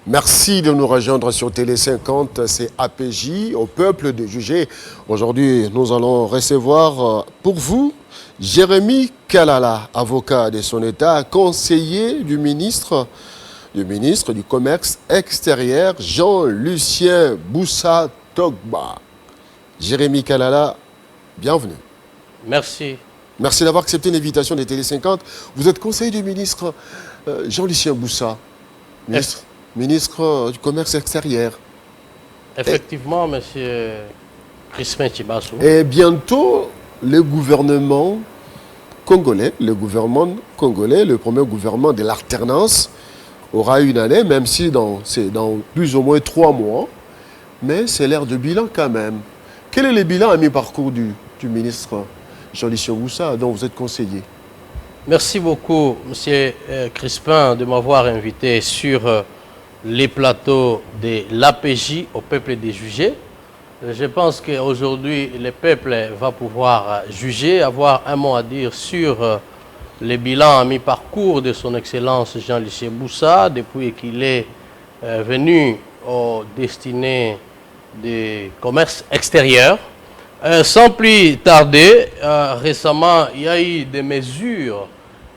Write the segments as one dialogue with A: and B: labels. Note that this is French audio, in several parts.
A: Merci de nous rejoindre sur Télé 50, c'est APJ, au peuple de juger. Aujourd'hui, nous allons recevoir pour vous Jérémy Kalala, avocat de son État, conseiller du ministre du Commerce extérieur, Jean-Lucien Boussa Togba. Jérémy Kalala, bienvenue.
B: Merci.
A: Merci d'avoir accepté l'invitation de Télé 50. Vous êtes conseiller du ministre Jean-Lucien Boussa, ministre du Commerce extérieur.
B: Effectivement, monsieur Crispin Chibassou.
A: Et bientôt, le gouvernement congolais, le premier gouvernement de l'alternance, aura une année, même si c'est dans plus ou moins 3 mois, mais c'est l'ère de bilan quand même. Quel est le bilan à mi-parcours du ministre Jean-Lucien Boussa, dont vous êtes conseiller?
B: Merci beaucoup, monsieur Crispin, de m'avoir invité sur les plateaux de l'APJ au peuple des jugés. Je pense qu'aujourd'hui, le peuple va pouvoir juger, avoir un mot à dire sur le bilan à mi-parcours de son Excellence Jean-Lucien Boussa depuis qu'il est venu au destiné du commerce extérieur. Sans plus tarder, récemment, il y a eu des mesures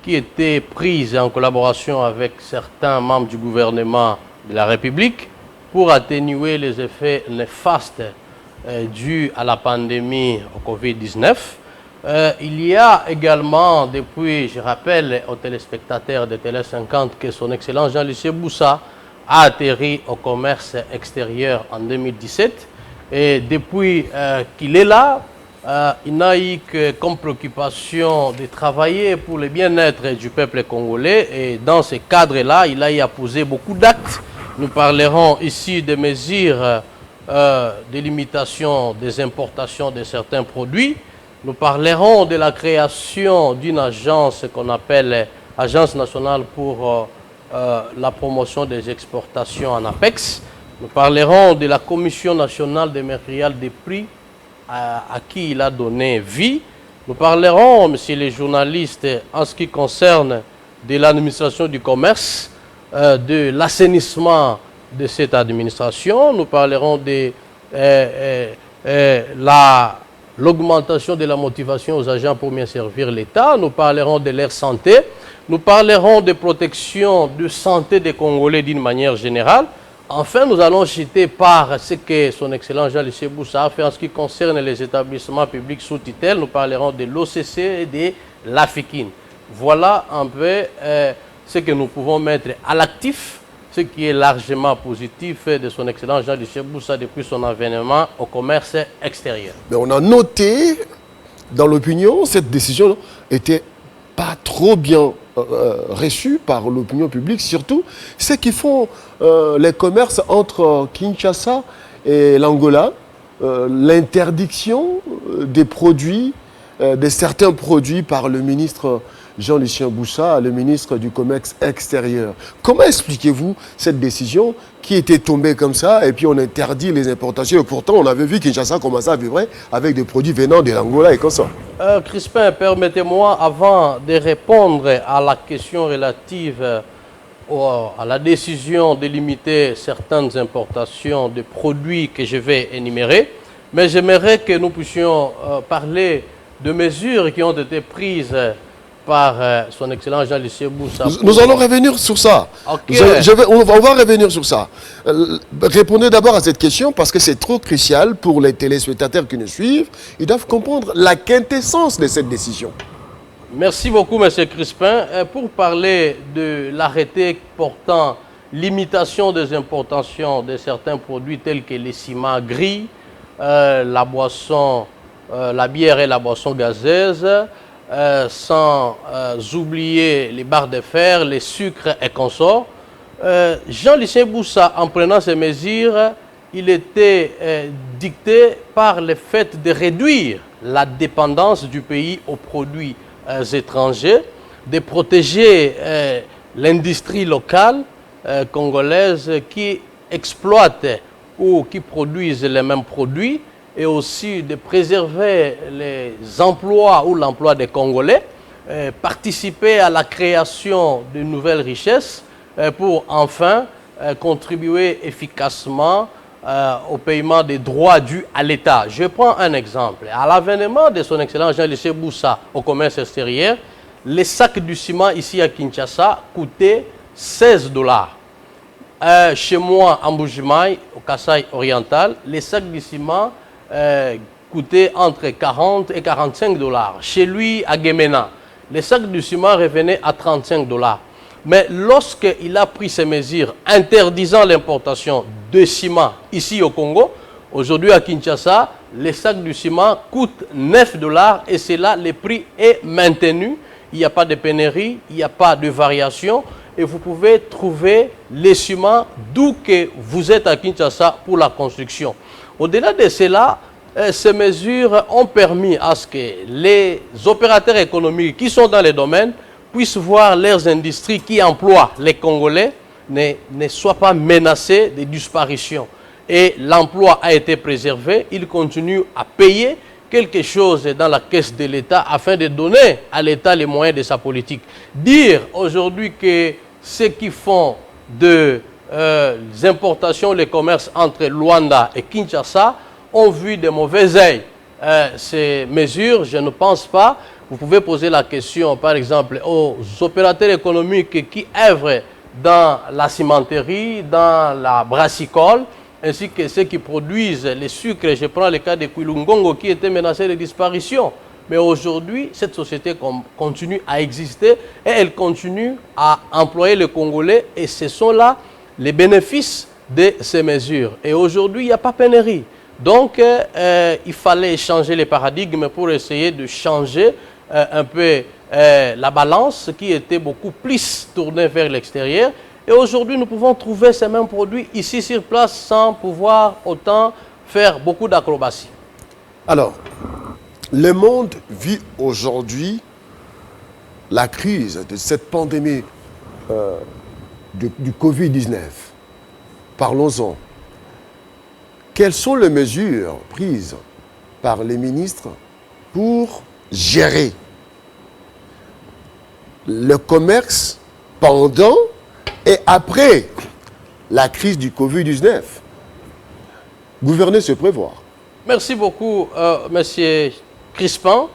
B: qui étaient prises en collaboration avec certains membres du gouvernement de la République pour atténuer les effets néfastes dus à la pandémie au Covid-19. Il y a également, depuis, je rappelle aux téléspectateurs de Télé 50 que son Excellence Jean-Lucien Boussa a atterri au commerce extérieur en 2017. Et depuis qu'il est là, il n'a eu que comme préoccupation de travailler pour le bien-être du peuple congolais. Et dans ce cadre-là, il a eu à poser beaucoup d'actes. Nous parlerons ici des mesures de limitation des importations de certains produits. Nous parlerons de la création d'une agence qu'on appelle Agence nationale pour la promotion des exportations en APEX. Nous parlerons de la Commission nationale des matériels des prix à qui il a donné vie. Nous parlerons, messieurs les journalistes, en ce qui concerne de l'administration du commerce, de l'assainissement de cette administration. Nous parlerons de l'augmentation de la motivation aux agents pour mieux servir l'État. Nous parlerons de leur santé. Nous parlerons de protection de santé des Congolais d'une manière générale. Enfin, nous allons citer par ce que son Excellence Jean-Lucien Boussa a fait en ce qui concerne les établissements publics sous tutelle. Nous parlerons de l'OCC et de l'AFIKIN. Voilà un peu ce que nous pouvons mettre à l'actif, ce qui est largement positif de son Excellence Jean-Lucien Boussa depuis son avènement au commerce extérieur.
A: Mais on a noté dans l'opinion, cette décision était pas trop bien reçue par l'opinion publique, surtout ceux qui font les commerces entre Kinshasa et l'Angola, l'interdiction des produits, de certains produits par le ministre Jean-Lucien Boussa, le ministre du Commerce extérieur. Comment expliquez-vous cette décision qui était tombée comme ça et puis on interdit les importations et pourtant on avait vu Kinshasa commencer à vivre avec des produits venant de l'Angola et comme ça?
B: Crispin, permettez-moi, avant de répondre à la question relative à la décision de limiter certaines importations de produits que je vais énumérer, mais j'aimerais que nous puissions parler de mesures qui ont été prises par son Excellence Jean-Lucien Boussa.
A: Nous allons revenir sur ça.
B: Okay.
A: On va revenir sur ça. Répondez d'abord à cette question parce que c'est trop crucial pour les téléspectateurs qui nous suivent. Ils doivent comprendre la quintessence de cette décision.
B: Merci beaucoup, M. Crispin. Pour parler de l'arrêté portant limitation des importations de certains produits tels que les ciments gris, la boisson, la bière et la boisson gazeuse, sans oublier les barres de fer, les sucres et consorts. Jean-Lucien Boussa, en prenant ces mesures, il était dicté par le fait de réduire la dépendance du pays aux produits étrangers, de protéger l'industrie locale congolaise qui exploite ou qui produisent les mêmes produits et aussi de préserver les emplois ou l'emploi des Congolais, participer à la création de nouvelles richesses pour enfin contribuer efficacement au paiement des droits dus à l'État. Je prends un exemple. À l'avènement de son Excellence Jean-Lucien Boussa au commerce extérieur, les sacs du ciment ici à Kinshasa coûtaient 16 dollars. Chez moi, en Bujimaï, au Kasaï oriental, les sacs de ciment coûtaient entre 40 et 45 dollars. Chez lui, à Gemena, les sacs de ciment revenaient à 35 dollars. Mais lorsqu'il a pris ces mesures interdisant l'importation de ciment ici au Congo, aujourd'hui à Kinshasa, les sacs de ciment coûtent 9 dollars et c'est là, le prix est maintenu. Il n'y a pas de pénurie, il n'y a pas de variation. Et vous pouvez trouver les ciments d'où que vous êtes à Kinshasa pour la construction. Au-delà de cela, ces mesures ont permis à ce que les opérateurs économiques qui sont dans les domaines puissent voir leurs industries qui emploient les Congolais ne soient pas menacées de disparition. Et l'emploi a été préservé, ils continuent à payer quelque chose dans la caisse de l'État afin de donner à l'État les moyens de sa politique. Dire aujourd'hui que ceux qui font des importations, les commerces entre Luanda et Kinshasa ont vu de mauvais œil ces mesures, je ne pense pas. Vous pouvez poser la question, par exemple, aux opérateurs économiques qui œuvrent dans la cimenterie, dans la brassicole, ainsi que ceux qui produisent les sucres. Je prends le cas de Kwilungongo qui était menacé de disparition. Mais aujourd'hui, cette société continue à exister et elle continue à employer les Congolais et ce sont là les bénéfices de ces mesures. Et aujourd'hui, il n'y a pas pénurie. Donc, il fallait changer les paradigmes pour essayer de changer un peu la balance qui était beaucoup plus tournée vers l'extérieur. Et aujourd'hui, nous pouvons trouver ces mêmes produits ici sur place sans pouvoir autant faire beaucoup d'acrobaties.
A: Alors, le monde vit aujourd'hui la crise de cette pandémie du Covid-19. Parlons-en. Quelles sont les mesures prises par les ministres pour gérer le commerce pendant et après la crise du Covid-19? Gouverner, c'est prévoir.
B: Merci beaucoup, Monsieur Crispin.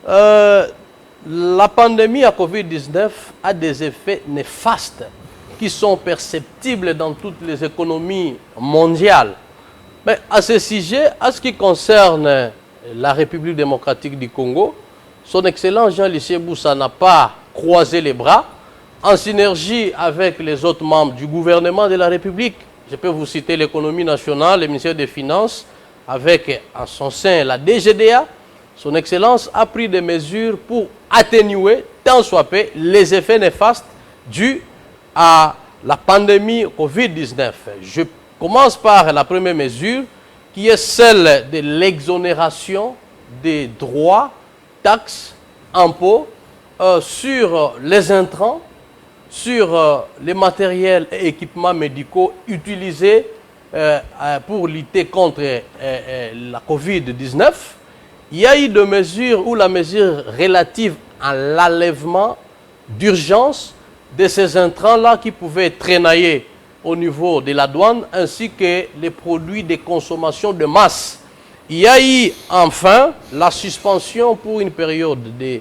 B: La pandémie à Covid-19 a des effets néfastes qui sont perceptibles dans toutes les économies mondiales. Mais à ce sujet, à ce qui concerne la République démocratique du Congo, son Excellence Jean-Lucien Boussa n'a pas croisé les bras en synergie avec les autres membres du gouvernement de la République. Je peux vous citer l'économie nationale, le ministère des Finances, avec en son sein la DGDA. Son Excellence a pris des mesures pour atténuer, tant soit peu, les effets néfastes dus à la pandémie Covid-19. Je commence par la première mesure, qui est celle de l'exonération des droits, taxes, impôts sur les intrants, sur les matériels et équipements médicaux utilisés pour lutter contre la Covid-19. Il y a eu des mesures où la mesure relative à l'enlèvement d'urgence de ces intrants-là qui pouvaient traînailler au niveau de la douane, ainsi que les produits de consommation de masse. Il y a eu enfin la suspension pour une période de,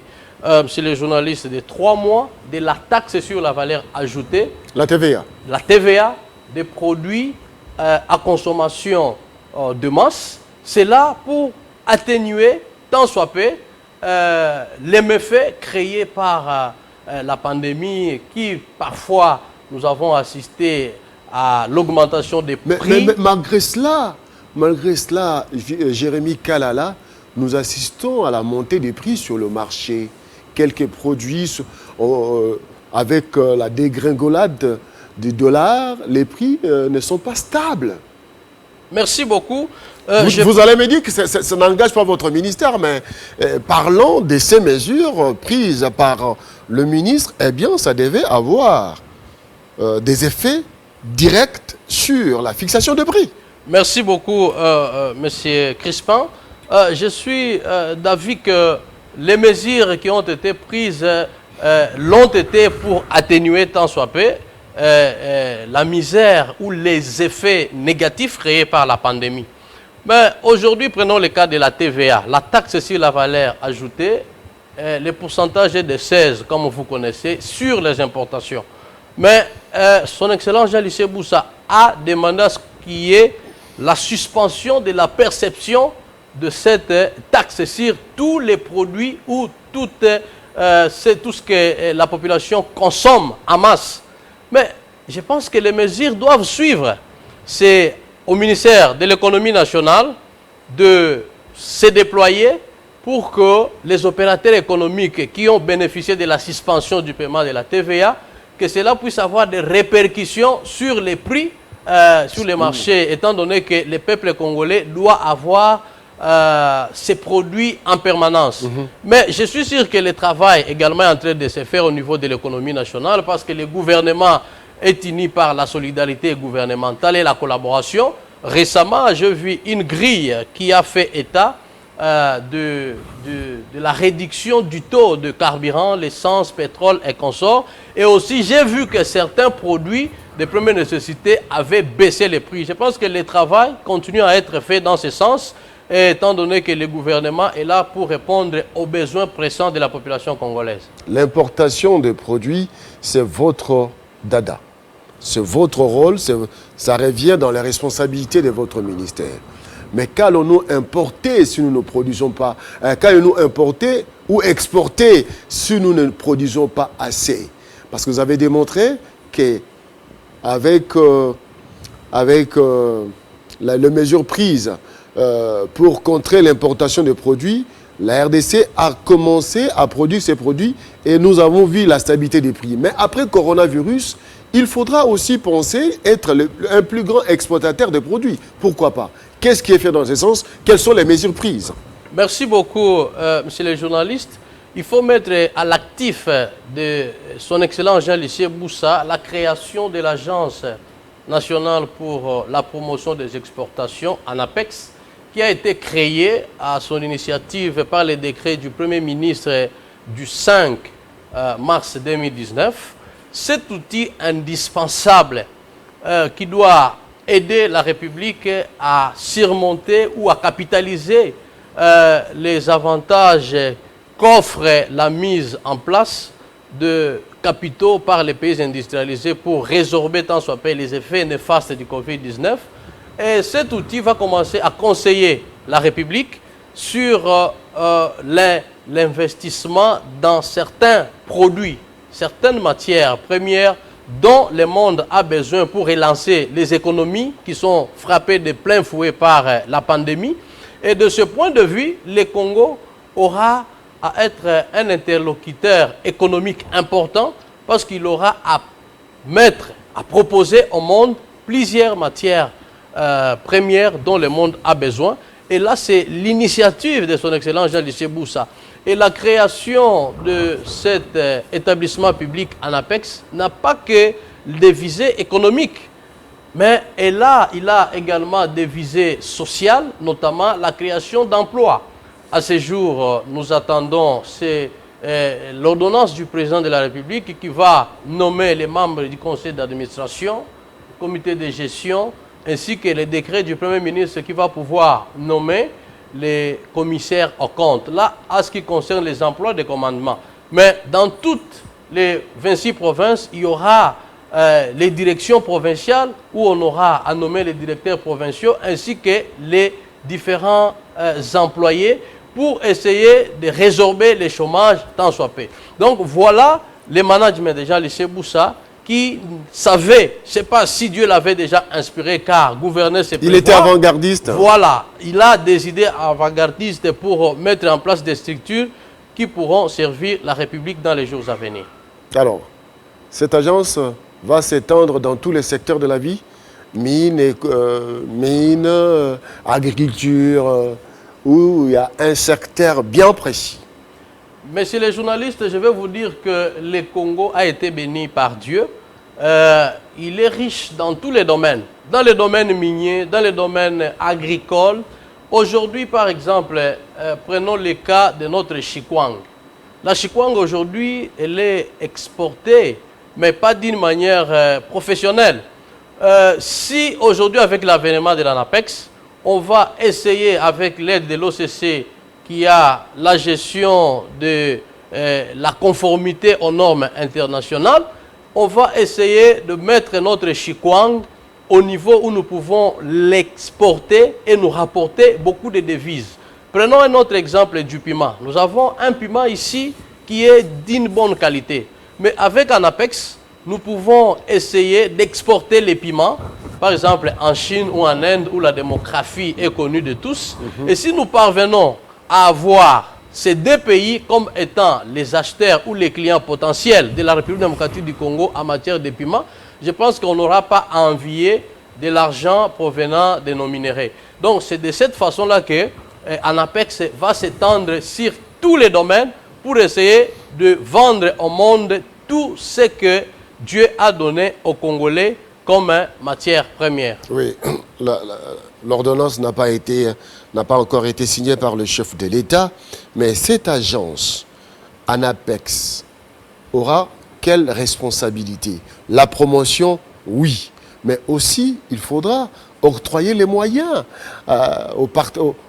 B: chez les journalistes, de 3 mois de la taxe sur la valeur ajoutée.
A: La TVA. La
B: TVA des produits à consommation de masse. C'est là pour atténuer, tant soit peu, les méfaits créés par la pandémie qui, parfois, nous avons assisté à l'augmentation des prix.
A: Mais malgré cela, Jérémy Kalala, nous assistons à la montée des prix sur le marché. Quelques produits, avec la dégringolade du dollar, les prix ne sont pas stables.
B: Merci beaucoup.
A: Vous allez me dire que ça n'engage pas votre ministère, mais parlons de ces mesures prises par le ministre. Eh bien, ça devait avoir des effets directs sur la fixation de prix.
B: Merci beaucoup, Monsieur Crispin. Je suis d'avis que les mesures qui ont été prises l'ont été pour atténuer tant soit peu la misère ou les effets négatifs créés par la pandémie. Mais aujourd'hui, prenons le cas de la TVA, la taxe sur la valeur ajoutée. Le pourcentage est de 16, comme vous connaissez, sur les importations. Mais son Excellence Jean-Luc Boussa a demandé à ce qu'il y ait la suspension de la perception de cette taxe sur tous les produits ou tout ce que la population consomme en masse. Mais je pense que les mesures doivent suivre. C'est au ministère de l'économie nationale de se déployer pour que les opérateurs économiques qui ont bénéficié de la suspension du paiement de la TVA, que cela puisse avoir des répercussions sur les prix, sur les marchés, étant donné que le peuple congolais doit avoir ces produits en permanence. Mais je suis sûr que le travail également est en train de se faire au niveau de l'économie nationale parce que le gouvernement est uni par la solidarité gouvernementale et la collaboration. Récemment, j'ai vu une grille qui a fait état de la réduction du taux de carburant, l'essence, pétrole et consorts. Et aussi, j'ai vu que certains produits de première nécessité avaient baissé les prix. Je pense que le travail continue à être fait dans ce sens, étant donné que le gouvernement est là pour répondre aux besoins pressants de la population congolaise.
A: L'importation de produits, c'est votre dada. C'est votre rôle, ça revient dans les responsabilités de votre ministère. Mais qu'allons-nous importer si nous ne produisons pas? Qu'allons-nous importer ou exporter si nous ne produisons pas assez? Parce que vous avez démontré qu'avec les mesures prises pour contrer l'importation de produits, la RDC a commencé à produire ces produits et nous avons vu la stabilité des prix. Mais après le coronavirus, il faudra aussi penser être un plus grand exportateur de produits. Pourquoi pas? Qu'est-ce qui est fait dans ce sens? Quelles sont les mesures prises?
B: Merci beaucoup, monsieur le journaliste. Il faut mettre à l'actif de son Excellence Jean-Luc Boussa la création de l'Agence nationale pour la promotion des exportations, ANAPEX, qui a été créée à son initiative par le décret du Premier ministre du 5 mars 2019. Cet outil indispensable qui doit aider la République à surmonter ou à capitaliser les avantages qu'offre la mise en place de capitaux par les pays industrialisés pour résorber tant soit peu les effets néfastes du Covid-19. Et cet outil va commencer à conseiller la République sur l'investissement dans certains produits, certaines matières premières dont le monde a besoin pour relancer les économies qui sont frappées de plein fouet par la pandémie. Et de ce point de vue, le Congo aura à être un interlocuteur économique important parce qu'il aura à proposer au monde plusieurs matières premières dont le monde a besoin. Et là, c'est l'initiative de son Excellence Jean-Luc Boussa. Et la création de cet établissement public ANAPEX n'a pas que des visées économiques, mais il a également des visées sociales, notamment la création d'emplois. À ce jour, nous attendons l'ordonnance du président de la République qui va nommer les membres du conseil d'administration, comité de gestion, ainsi que les décrets du Premier ministre qui va pouvoir nommer les commissaires aux comptes. Là, à ce qui concerne les emplois de commandement. Mais dans toutes les 26 provinces, il y aura les directions provinciales où on aura à nommer les directeurs provinciaux ainsi que les différents employés pour essayer de résorber le chômage tant soit peu. Donc voilà le management de Jean-Luc Boussa qui savait, je ne sais pas si Dieu l'avait déjà inspiré, car gouverner c'est prévoir.
A: Il était avant-gardiste.
B: Voilà, il a des idées avant-gardistes pour mettre en place des structures qui pourront servir la République dans les jours à venir.
A: Alors, cette agence va s'étendre dans tous les secteurs de la vie, mines, agriculture, où il y a un secteur bien précis.
B: Messieurs les journalistes, je vais vous dire que le Congo a été béni par Dieu. Il est riche dans tous les domaines. dans le domaine minier, dans le domaine agricole. Aujourd'hui, par exemple, prenons le cas de notre chikwang. La chikwang, aujourd'hui, elle est exportée, mais pas d'une manière professionnelle. Si aujourd'hui, avec l'avènement de l'ANAPEX, on va essayer, avec l'aide de l'OCC, qui a la gestion de la conformité aux normes internationales, on va essayer de mettre notre chikwang au niveau où nous pouvons l'exporter et nous rapporter beaucoup de devises. Prenons un autre exemple du piment. Nous avons un piment ici qui est d'une bonne qualité. Mais avec ANAPEX, nous pouvons essayer d'exporter les piments, par exemple en Chine ou en Inde, où la démographie est connue de tous. Et si nous parvenons à avoir ces deux pays comme étant les acheteurs ou les clients potentiels de la République démocratique du Congo en matière de piments, je pense qu'on n'aura pas à envier de l'argent provenant de nos minéraux. Donc c'est de cette façon-là que ANAPEX va s'étendre sur tous les domaines pour essayer de vendre au monde tout ce que Dieu a donné aux Congolais comme matière première.
A: Oui, l'ordonnance n'a pas encore été signée par le chef de l'État, mais cette agence, ANAPEX, aura quelle responsabilité? La promotion, oui, mais aussi il faudra octroyer les moyens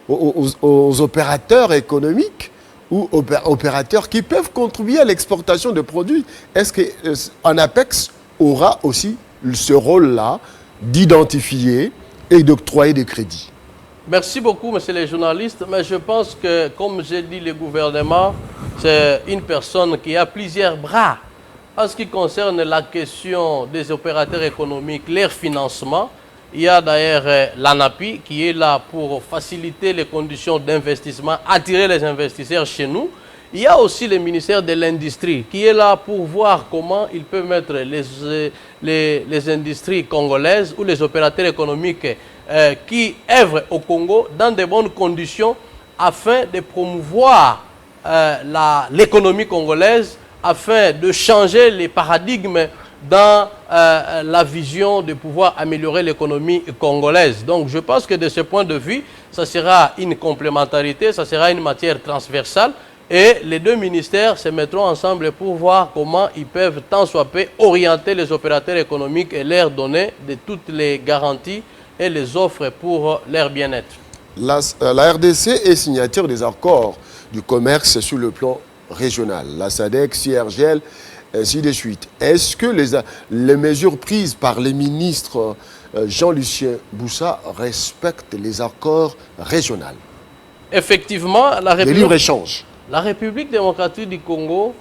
A: aux opérateurs économiques ou opérateurs qui peuvent contribuer à l'exportation de produits. Est-ce que ANAPEX aura aussi ce rôle-là d'identifier et d'octroyer des crédits?
B: Merci beaucoup, monsieur le journaliste. Mais je pense que, comme j'ai dit, le gouvernement, c'est une personne qui a plusieurs bras. En ce qui concerne la question des opérateurs économiques, leur financement, il y a d'ailleurs l'ANAPI qui est là pour faciliter les conditions d'investissement, attirer les investisseurs chez nous. Il y a aussi le ministère de l'Industrie qui est là pour voir comment il peut mettre les industries congolaises ou les opérateurs économiques qui œuvrent au Congo dans de bonnes conditions afin de promouvoir l'économie congolaise, afin de changer les paradigmes dans la vision de pouvoir améliorer l'économie congolaise. Donc je pense que de ce point de vue, ça sera une complémentarité, ça sera une matière transversale et les deux ministères se mettront ensemble pour voir comment ils peuvent tant soit peu orienter les opérateurs économiques et leur donner de toutes les garanties et les offres pour leur bien-être.
A: La RDC est signataire des accords du commerce sur le plan régional, la SADC, CIRGL, ainsi de suite. Est-ce que les mesures prises par les ministres Jean-Lucien Boussa respectent les accords régionaux?
B: Effectivement,
A: la
B: République démocratique du Congo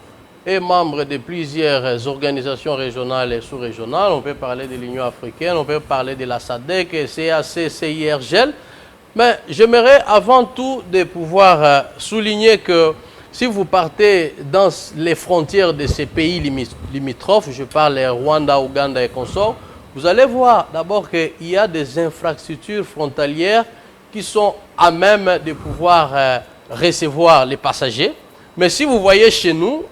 B: est membre de plusieurs organisations régionales et sous-régionales. On peut parler de l'Union africaine, on peut parler de la SADC, CAC, CIRGL. Mais j'aimerais avant tout de pouvoir souligner que si vous partez dans les frontières de ces pays limitrophes, je parle de Rwanda, Ouganda et consorts, vous allez voir d'abord qu'il y a des infrastructures frontalières qui sont à même de pouvoir recevoir les passagers. Mais si vous voyez chez nous,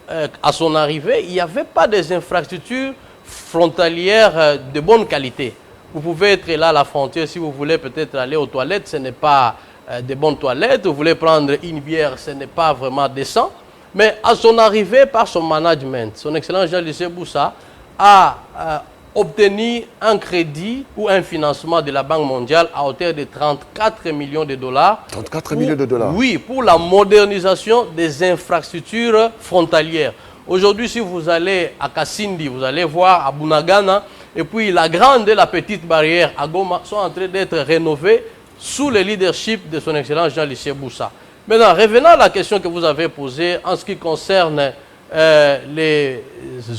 B: à son arrivée, il n'y avait pas des infrastructures frontalières de bonne qualité. Vous pouvez être là à la frontière si vous voulez peut-être aller aux toilettes, ce n'est pas de bonnes toilettes, vous voulez prendre une bière, ce n'est pas vraiment décent. Mais à son arrivée, par son management, son excellence Jean-Lucien Boussa a obtenu un crédit ou un financement de la Banque mondiale à hauteur de 34 millions de dollars.
A: 34 millions de dollars?
B: Oui, pour la modernisation des infrastructures frontalières. Aujourd'hui, si vous allez à Kassindi, vous allez voir à Bunagana, et puis la grande et la petite barrière à Goma sont en train d'être rénovées sous le leadership de son excellence Jean-Lucien Boussa. Maintenant, revenons à la question que vous avez posée en ce qui concerne les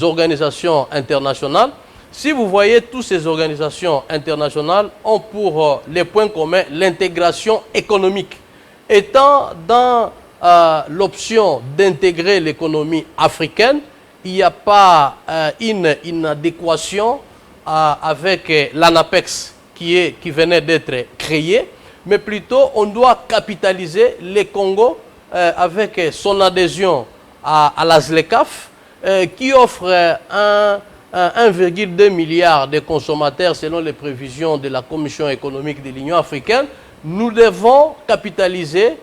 B: organisations internationales. Si vous voyez, toutes ces organisations internationales ont pour les points communs l'intégration économique. Étant dans l'option d'intégrer l'économie africaine, il n'y a pas une inadéquation avec l'ANAPEX qui venait d'être créé, mais plutôt on doit capitaliser le Congo avec son adhésion à la ZLECAf qui offre 1,2 milliard de consommateurs selon les prévisions de la Commission économique de l'Union africaine, nous devons capitaliser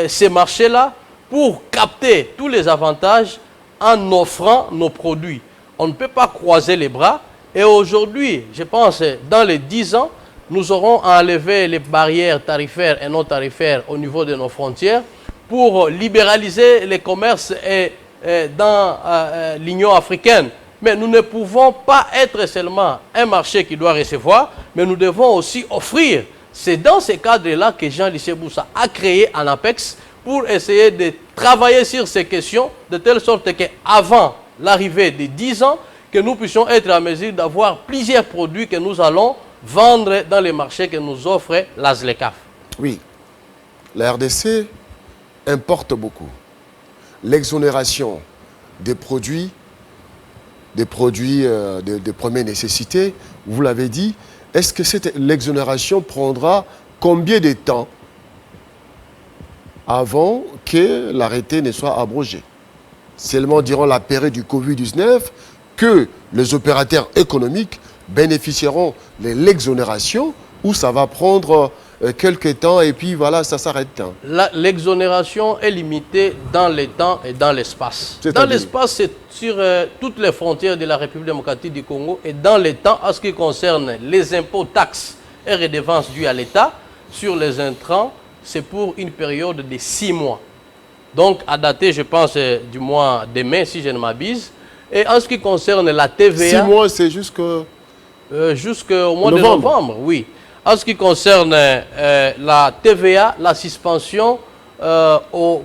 B: ces marchés-là pour capter tous les avantages en offrant nos produits. On ne peut pas croiser les bras. Et aujourd'hui, je pense, dans les 10 ans, nous aurons enlevé les barrières tarifaires et non tarifaires au niveau de nos frontières pour libéraliser les commerces dans l'Union africaine. Mais nous ne pouvons pas être seulement un marché qui doit recevoir, mais nous devons aussi offrir. C'est dans ce cadre-là que Jean Lisseboussa a créé un APEX pour essayer de travailler sur ces questions de telle sorte qu'avant l'arrivée des 10 ans, que nous puissions être en mesure d'avoir plusieurs produits que nous allons vendre dans les marchés que nous offre la ZLECAf.
A: Oui, la RDC importe beaucoup. L'exonération des produits de première nécessité, vous l'avez dit, est-ce que l'exonération prendra combien de temps avant que l'arrêté ne soit abrogé? Seulement durant la période du Covid-19 que les opérateurs économiques bénéficieront de l'exonération ou ça va prendre quelques temps et puis voilà, ça s'arrête.
B: L'exonération est limitée dans le temps et dans l'espace. Dans l'espace, c'est sur toutes les frontières de la République démocratique du Congo et dans le temps, en ce qui concerne les impôts, taxes et redevances dues à l'État, sur les intrants, c'est pour une période de 6 mois. Donc, à dater, je pense, du mois de mai, si je ne m'abuse. Et en ce qui concerne la TVA...
A: 6 mois, c'est jusqu'au
B: mois de novembre, oui. En ce qui concerne la TVA, la suspension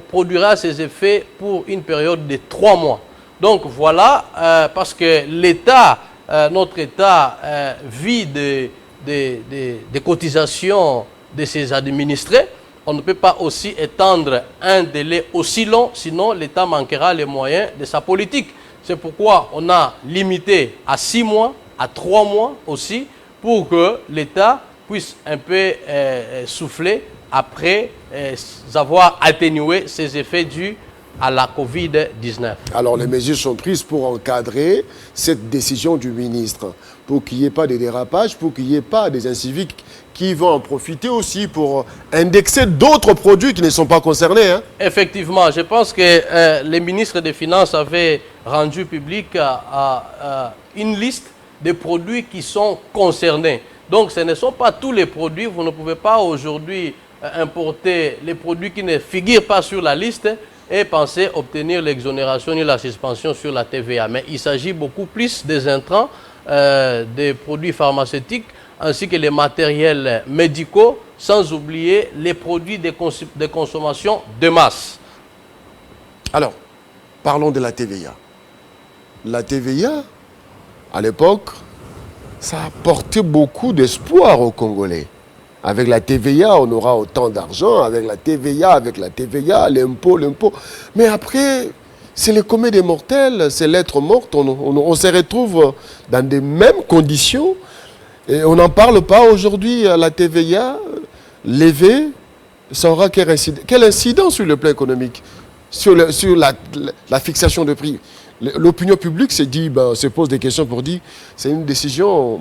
B: produira ses effets pour une période de 3 mois. Donc voilà, parce que l'État, notre État vit des cotisations de ses administrés. On ne peut pas aussi étendre un délai aussi long, sinon l'État manquera les moyens de sa politique. C'est pourquoi on a limité à 6 mois, à 3 mois aussi, pour que l'État puisse un peu souffler après avoir atténué ses effets dus à la Covid-19.
A: Alors les mesures sont prises pour encadrer cette décision du ministre, pour qu'il n'y ait pas de dérapage, pour qu'il n'y ait pas des inciviques qui vont en profiter aussi pour indexer d'autres produits qui ne sont pas concernés. Hein.
B: Effectivement, je pense que les ministres des Finances avaient rendu public une liste des produits qui sont concernés. Donc ce ne sont pas tous les produits, vous ne pouvez pas aujourd'hui importer les produits qui ne figurent pas sur la liste et penser obtenir l'exonération ni la suspension sur la TVA. Mais il s'agit beaucoup plus des intrants, des produits pharmaceutiques, ainsi que les matériels médicaux, sans oublier les produits de consommation de masse.
A: Alors, parlons de la TVA. La TVA, à l'époque, ça a porté beaucoup d'espoir aux Congolais. Avec la TVA, on aura autant d'argent, avec la TVA, l'impôt. Mais après, c'est le commun des mortels, c'est l'être morte. On se retrouve dans les mêmes conditions. Et on n'en parle pas aujourd'hui. La TVA levée, ça aura quel incident sur le plan économique, sur la fixation de prix. L'opinion publique se pose des questions pour dire c'est une décision,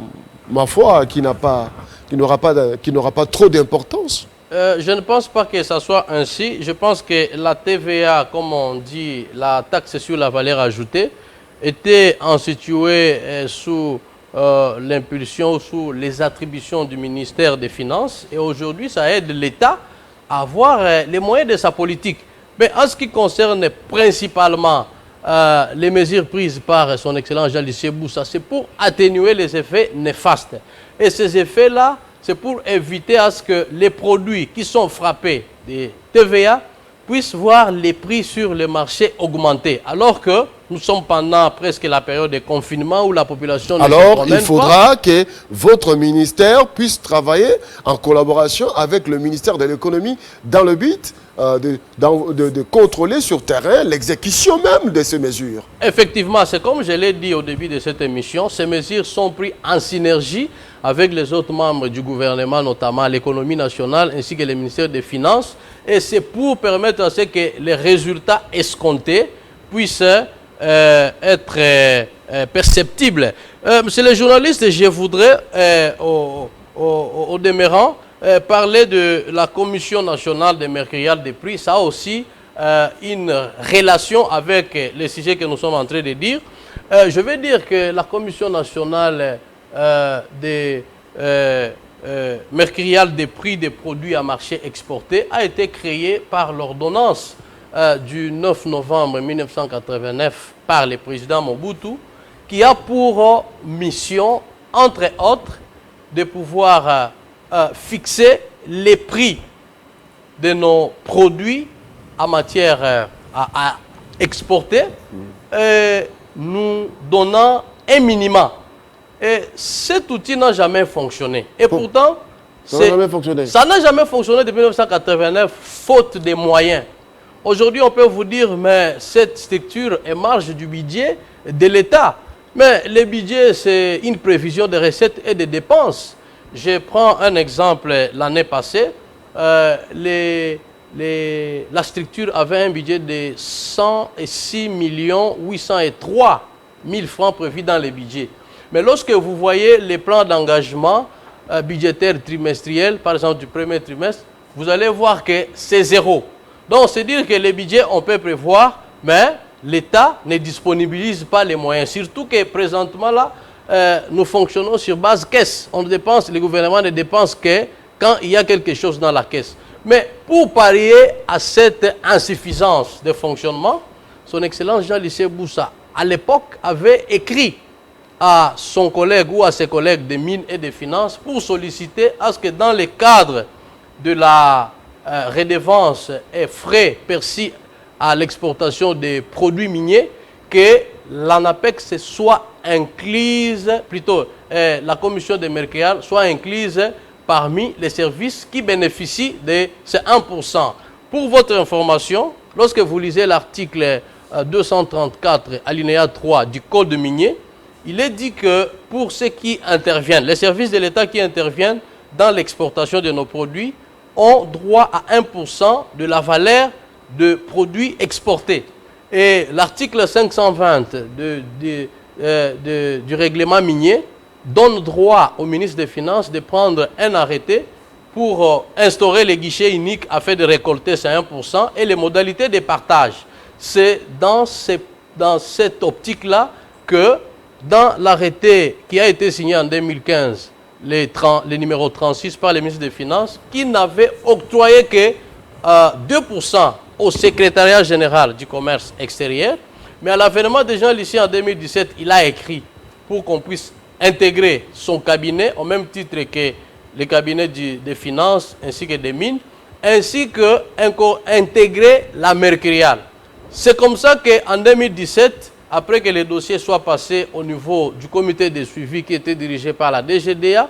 A: ma foi, qui n'aura pas trop d'importance.
B: Je ne pense pas que ça soit ainsi. Je pense que la TVA, comme on dit, la taxe sur la valeur ajoutée, était instituée sous l'impulsion, sous les attributions du ministère des Finances. Et aujourd'hui, ça aide l'État à avoir les moyens de sa politique. Mais en ce qui concerne principalement les mesures prises par son Excellence Jean Lisseboussa, c'est pour atténuer les effets néfastes. Et ces effets-là, c'est pour éviter à ce que les produits qui sont frappés de TVA puissent voir les prix sur le marché augmenter. Alors que nous sommes pendant presque la période de confinement où la population ne se promène pas.
A: Alors, il faudra que votre ministère puisse travailler en collaboration avec le ministère de l'économie dans le but de contrôler sur terrain l'exécution même de ces mesures.
B: Effectivement, c'est comme je l'ai dit au début de cette émission, ces mesures sont prises en synergie avec les autres membres du gouvernement, notamment l'économie nationale ainsi que le ministère des Finances. Et c'est pour permettre à ce que les résultats escomptés puissent être perceptible. Monsieur le journaliste, je voudrais au demeurant parler de la Commission nationale des mercuriales des prix. Ça a aussi une relation avec le sujet que nous sommes en train de dire. Je vais dire que la Commission nationale des mercuriales des prix des produits à marché exportés a été créée par l'ordonnance du 9 novembre 1989 par le président Mobutu, qui a pour mission, entre autres, de pouvoir fixer les prix de nos produits en matière à exporter, nous donnant un minimum. Et cet outil n'a jamais fonctionné. Et pourtant,
A: ça n'a jamais fonctionné.
B: Ça n'a jamais fonctionné depuis 1989, faute de moyens. Aujourd'hui, on peut vous dire, mais cette structure est marge du budget de l'État. Mais le budget, c'est une prévision de recettes et de dépenses. Je prends un exemple l'année passée. La structure avait un budget de 106 803 000 francs prévus dans le budget. Mais lorsque vous voyez les plans d'engagement budgétaire trimestriel, par exemple du premier trimestre, vous allez voir que c'est zéro. Donc, c'est dire que les budgets, on peut prévoir, mais l'État ne disponibilise pas les moyens. Surtout que présentement, là, nous fonctionnons sur base caisse. On dépense, le gouvernement ne dépense que quand il y a quelque chose dans la caisse. Mais pour pallier à cette insuffisance de fonctionnement, son Excellence Jean-Lycée Boussa, à l'époque, avait écrit à son collègue ou à ses collègues des mines et des finances pour solliciter à ce que dans le cadre de la redevance et frais perçus à l'exportation des produits miniers, que l'ANAPEX soit incluse, plutôt la commission des mercuriales soit incluse parmi les services qui bénéficient de ces 1%. Pour votre information, lorsque vous lisez l'article 234 alinéa 3 du Code minier, il est dit que pour ceux qui interviennent, les services de l'État qui interviennent dans l'exportation de nos produits, ont droit à 1% de la valeur de produits exportés. Et l'article 520 du règlement minier donne droit au ministre des Finances de prendre un arrêté pour instaurer les guichets uniques afin de récolter ces 1% et les modalités de partage. C'est dans cette optique-là que dans l'arrêté qui a été signé en 2015, le numéro 36 par le ministre des Finances, qui n'avait octroyé que 2% au secrétariat général du commerce extérieur, mais à l'avènement des gens ici en 2017, il a écrit pour qu'on puisse intégrer son cabinet au même titre que le cabinet des finances ainsi que des mines, ainsi que intégrer la mercuriale. C'est comme ça qu'en 2017, après que les dossiers soient passés au niveau du comité de suivi qui était dirigé par la DGDA,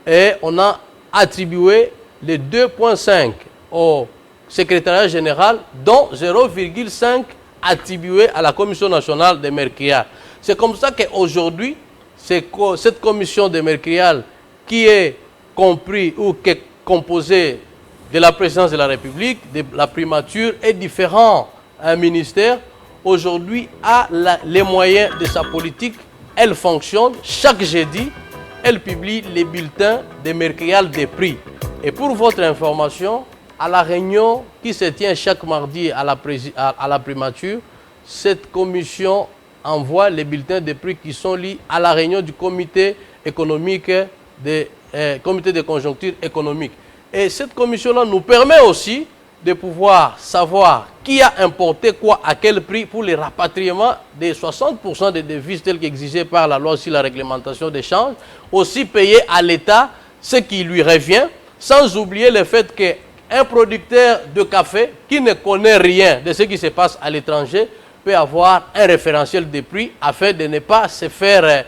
B: et on a attribué les 2,5 au secrétariat général, dont 0,5 attribué à la Commission nationale des mercuriales. C'est comme ça qu'aujourd'hui, cette commission des mercuriales qui est compris ou qui est composée de la présidence de la République, de la primature et différents ministères, aujourd'hui a les moyens de sa politique. Elle fonctionne chaque jeudi, elle publie les bulletins des mercuriales des prix. Et pour votre information, à la réunion qui se tient chaque mardi à la primature, cette commission envoie les bulletins des prix qui sont liés à la réunion du comité économique, comité de conjoncture économique. Et cette commission-là nous permet aussi de pouvoir savoir qui a importé quoi, à quel prix pour le rapatriement des 60% des devises telles qu'exigées par la loi sur la réglementation des changes, aussi payer à l'État ce qui lui revient, sans oublier le fait qu'un producteur de café qui ne connaît rien de ce qui se passe à l'étranger peut avoir un référentiel de prix afin de ne pas se faire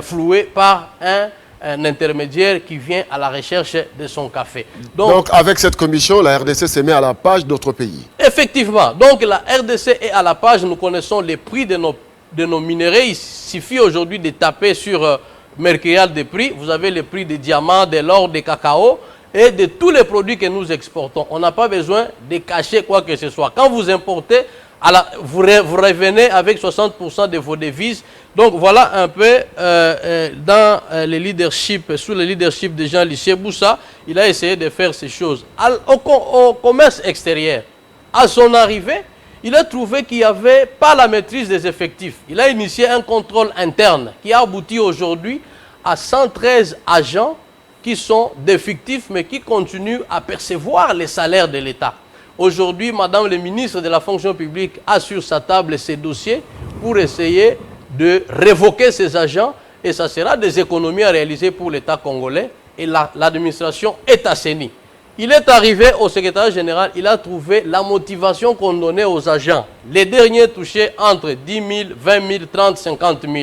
B: flouer par un intermédiaire qui vient à la recherche de son café.
A: Donc avec cette commission, la RDC se met à la page d'autres pays.
B: Effectivement. Donc la RDC est à la page. Nous connaissons les prix de nos minerais. Il suffit aujourd'hui de taper sur Mercurial des prix. Vous avez les prix des diamants, de l'or, des cacao et de tous les produits que nous exportons. On n'a pas besoin de cacher quoi que ce soit. Quand vous importez, vous revenez avec 60% de vos devises. Donc voilà un peu dans le leadership, sous le leadership de Jean-Lucien Boussa, il a essayé de faire ces choses. Au commerce extérieur, à son arrivée, il a trouvé qu'il n'y avait pas la maîtrise des effectifs. Il a initié un contrôle interne qui a abouti aujourd'hui à 113 agents qui sont défictifs mais qui continuent à percevoir les salaires de l'État. Aujourd'hui, Madame le ministre de la fonction publique a sur sa table ces dossiers pour essayer de révoquer ces agents et ça sera des économies à réaliser pour l'État congolais et l'administration est assainie. Il est arrivé au secrétaire général, il a trouvé la motivation qu'on donnait aux agents. Les derniers touchaient entre 10 000, 20 000, 30 000, 50 000.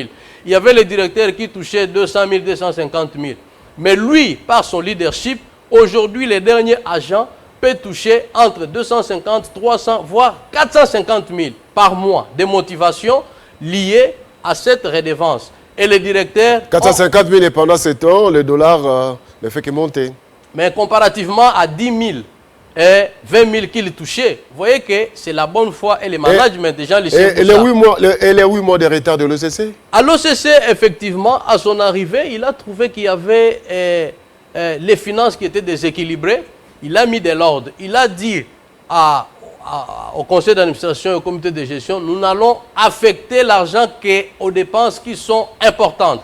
B: Il y avait le directeur qui touchait 200 000, 250 000. Mais lui, par son leadership, aujourd'hui, les derniers agents peuvent toucher entre 250, 300, voire 450 000 par mois de motivation liée à cette redevance. Et le directeur...
A: 450 000 et pendant ce temps, le dollar ne fait que monter.
B: Mais comparativement à 10 000 et 20 000 qu'il touchait, vous voyez que c'est la bonne foi et le management des gens.
A: Et les 8 mois de retard de l'OCC? À
B: l'OCC, effectivement, à son arrivée, il a trouvé qu'il y avait les finances qui étaient déséquilibrées. Il a mis de l'ordre. Il a dit au conseil d'administration et au comité de gestion, nous allons affecter l'argent aux dépenses qui sont importantes.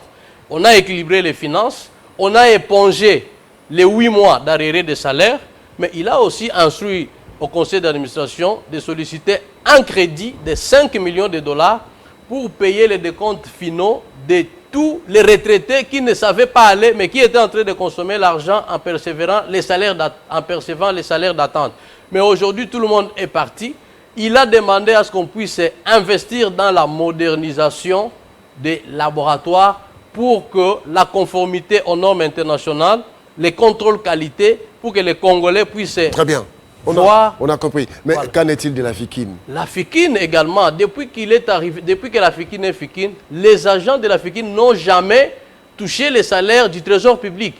B: On a équilibré les finances, on a épongé les 8 mois d'arriérés de salaire, mais il a aussi instruit au conseil d'administration de solliciter un crédit de 5 millions de dollars pour payer les décomptes finaux de tous les retraités qui ne savaient pas aller, mais qui étaient en train de consommer l'argent en percevant les salaires d'attente. Mais aujourd'hui, tout le monde est parti. Il a demandé à ce qu'on puisse investir dans la modernisation des laboratoires pour que la conformité aux normes internationales, les contrôles qualité, pour que les Congolais puissent...
A: Très bien. On a compris. Mais voilà. Qu'en est-il de la FIKIN? La
B: FIKIN également, depuis qu'il est arrivé, depuis que la FIKIN est FIKIN, les agents de la FIKIN n'ont jamais touché les salaires du Trésor public.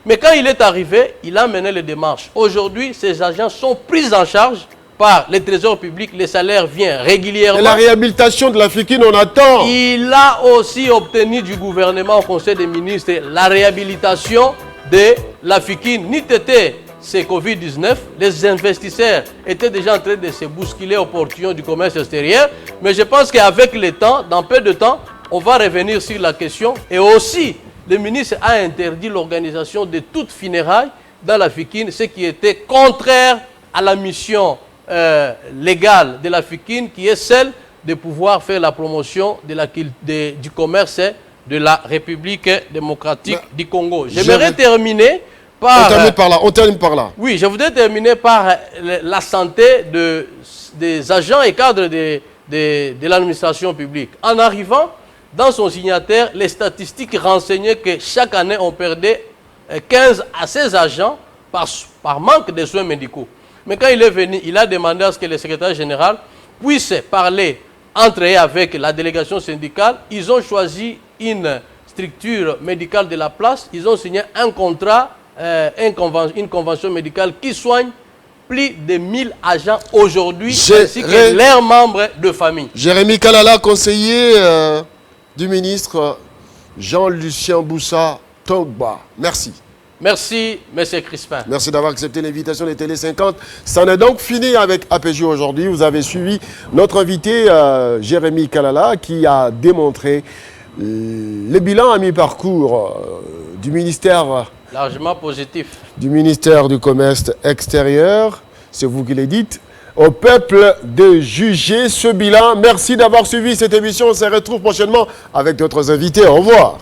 B: Mais quand il est arrivé, il a mené les démarches. Aujourd'hui, ces agents sont pris en charge par le Trésor public, les salaires viennent régulièrement.
A: Et la réhabilitation de la FIKIN, on attend.
B: Il a aussi obtenu du gouvernement au Conseil des ministres la réhabilitation de la FIKIN. N'était c'est Covid-19, les investisseurs étaient déjà en train de se bousculer au portillon du commerce extérieur. Mais je pense qu'avec le temps, dans peu de temps, on va revenir sur la question. Et aussi, le ministre a interdit l'organisation de toutes funérailles dans la FIKIN, ce qui était contraire à la mission légale de la FIKIN, qui est celle de pouvoir faire la promotion du commerce de la République démocratique du Congo. J'aimerais terminer par...
A: On termine par là.
B: Oui, je voudrais terminer par la santé des agents et cadres de l'administration publique. En arrivant, dans son signataire, les statistiques renseignaient que chaque année, on perdait 15 à 16 agents par manque de soins médicaux. Mais quand il est venu, il a demandé à ce que le secrétaire général puisse parler entre eux et avec la délégation syndicale. Ils ont choisi une structure médicale de la place. Ils ont signé un contrat, une convention médicale qui soigne plus de 1000 agents aujourd'hui, ainsi que leurs membres de famille.
A: Jérémy Kalala, conseiller du ministre Jean-Lucien Boussa Togba. Merci.
B: Merci, M. Crispin.
A: Merci d'avoir accepté l'invitation de Télé 50. Ça n'est donc fini avec APJ aujourd'hui. Vous avez suivi notre invité, Jérémy Kalala, qui a démontré le bilan à mi-parcours du ministère...
B: Largement positif.
A: Du ministère du Commerce extérieur. C'est vous qui le dites. Au peuple de juger ce bilan. Merci d'avoir suivi cette émission. On se retrouve prochainement avec d'autres invités. Au revoir.